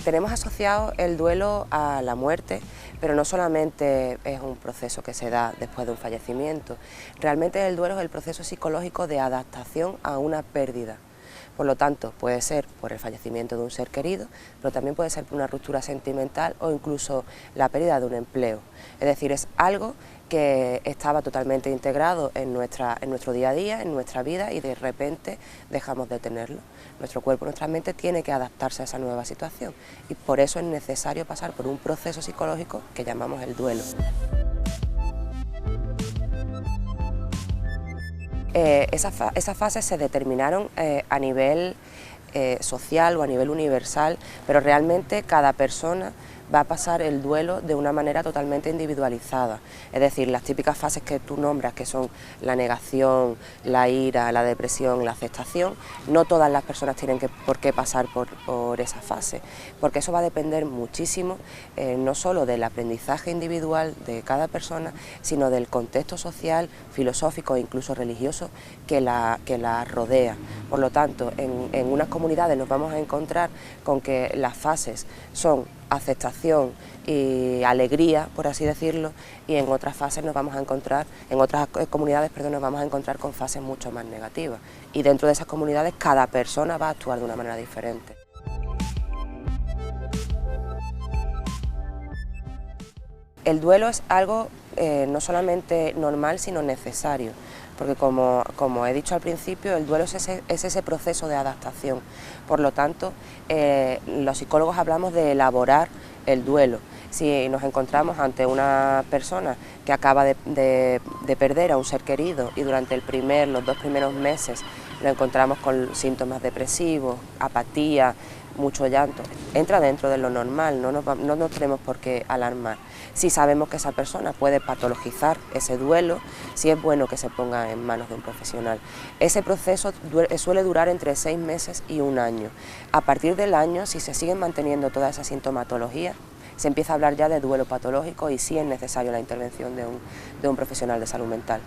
Tenemos asociado el duelo a la muerte, pero no solamente es un proceso que se da después de un fallecimiento. Realmente el duelo es el proceso psicológico de adaptación a una pérdida. Por lo tanto, puede ser por el fallecimiento de un ser querido, pero también puede ser por una ruptura sentimental o incluso la pérdida de un empleo. Es decir, es algo que estaba totalmente integrado en nuestro día a día, en nuestra vida, y de repente dejamos de tenerlo. Nuestro cuerpo, nuestra mente tiene que adaptarse a esa nueva situación y por eso es necesario pasar por un proceso psicológico que llamamos el duelo. Esas fases se determinaron a nivel social o a nivel universal, pero realmente cada persona va a pasar el duelo de una manera totalmente individualizada. Es decir, las típicas fases que tú nombras, que son la negación, la ira, la depresión, la aceptación, no todas las personas tienen por qué pasar por esa fase, porque eso va a depender muchísimo, no solo del aprendizaje individual de cada persona, sino del contexto social, filosófico e incluso religioso que la rodea. Por lo tanto, en unas comunidades nos vamos a encontrar con que las fases son aceptación y alegría, por así decirlo, y en otras fases nos vamos a encontrar, en otras comunidades, perdón, nos vamos a encontrar con fases mucho más negativas. Y dentro de esas comunidades cada persona va a actuar de una manera diferente. El duelo es algo no solamente normal, sino necesario, porque como he dicho al principio, el duelo es ese proceso de adaptación. Por lo tanto, los psicólogos hablamos de elaborar el duelo. Si nos encontramos ante una persona que acaba de perder a un ser querido y durante los 2 primeros meses lo encontramos con síntomas depresivos, apatía, mucho llanto, entra dentro de lo normal, no nos tenemos por qué alarmar. Si sabemos que esa persona puede patologizar ese duelo, sí es bueno que se ponga en manos de un profesional. Ese proceso suele durar entre 6 meses y 1 año. A partir del año, si se siguen manteniendo toda esa sintomatología, se empieza a hablar ya de duelo patológico y sí es necesario la intervención de un profesional de salud mental.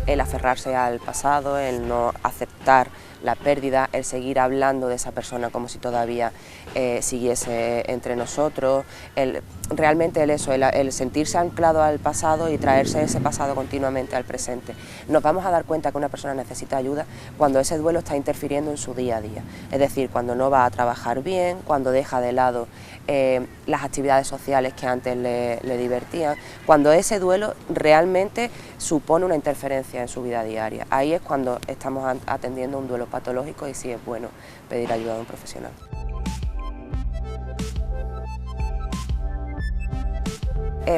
El aferrarse al pasado, el no aceptar la pérdida, el seguir hablando de esa persona como si todavía siguiese entre nosotros, realmente el sentirse anclado al pasado y traerse ese pasado continuamente al presente. Nos vamos a dar cuenta que una persona necesita ayuda cuando ese duelo está interfiriendo en su día a día, es decir, cuando no va a trabajar bien, cuando deja de lado las actividades sociales que antes le divertían, cuando ese duelo realmente supone una interferencia en su vida diaria. Ahí es cuando estamos atendiendo un duelo patológico y sí es bueno pedir ayuda de un profesional.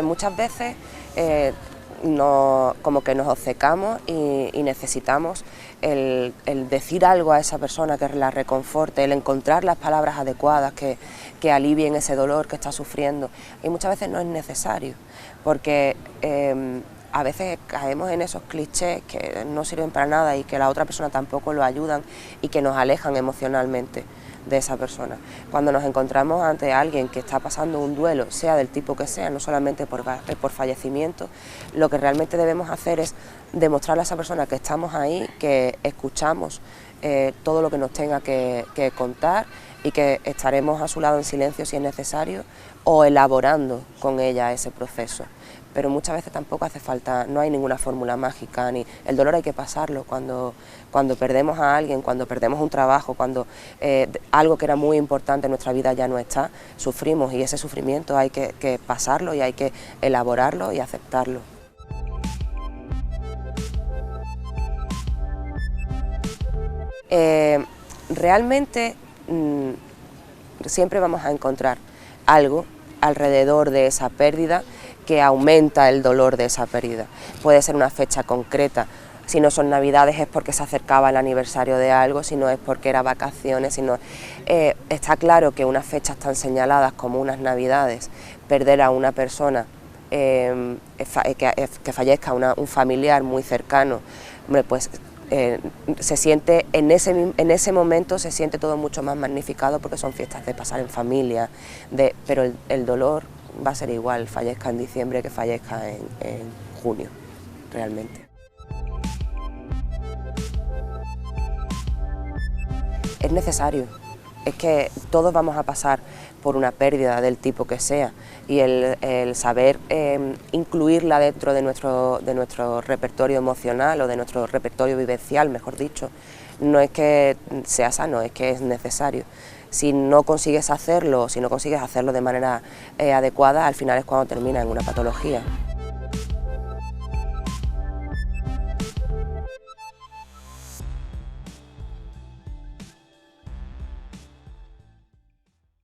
Muchas veces como que nos obcecamos y necesitamos el decir algo a esa persona que la reconforte, el encontrar las palabras adecuadas que alivien ese dolor que está sufriendo, y muchas veces no es necesario, porque a veces caemos en esos clichés que no sirven para nada y que la otra persona tampoco lo ayudan y que nos alejan emocionalmente de esa persona. Cuando nos encontramos ante alguien que está pasando un duelo, sea del tipo que sea, no solamente por fallecimiento, lo que realmente debemos hacer es demostrarle a esa persona que estamos ahí, que escuchamos todo lo que nos tenga que contar y que estaremos a su lado en silencio si es necesario o elaborando con ella ese proceso. Pero muchas veces tampoco hace falta, no hay ninguna fórmula mágica, ni el dolor hay que pasarlo cuando perdemos a alguien, cuando perdemos un trabajo, cuando algo que era muy importante en nuestra vida ya no está, sufrimos y ese sufrimiento hay que pasarlo y hay que elaborarlo y aceptarlo. Realmente siempre vamos a encontrar algo alrededor de esa pérdida que aumenta el dolor de esa pérdida. Puede ser una fecha concreta, si no son Navidades es porque se acercaba el aniversario de algo, si no es porque era vacaciones, está claro que unas fechas tan señaladas como unas Navidades, perder a una persona, que fallezca un familiar muy cercano, pues se siente en ese momento se siente todo mucho más magnificado porque son fiestas de pasar en familia, pero el dolor va a ser igual, fallezca en diciembre que fallezca en junio, realmente. es necesario. Es que todos vamos a pasar por una pérdida del tipo que sea, y el saber incluirla dentro de nuestro repertorio emocional o de nuestro repertorio vivencial, mejor dicho, no es que sea sano, es que es necesario. Si no consigues hacerlo de manera adecuada, al final es cuando termina en una patología.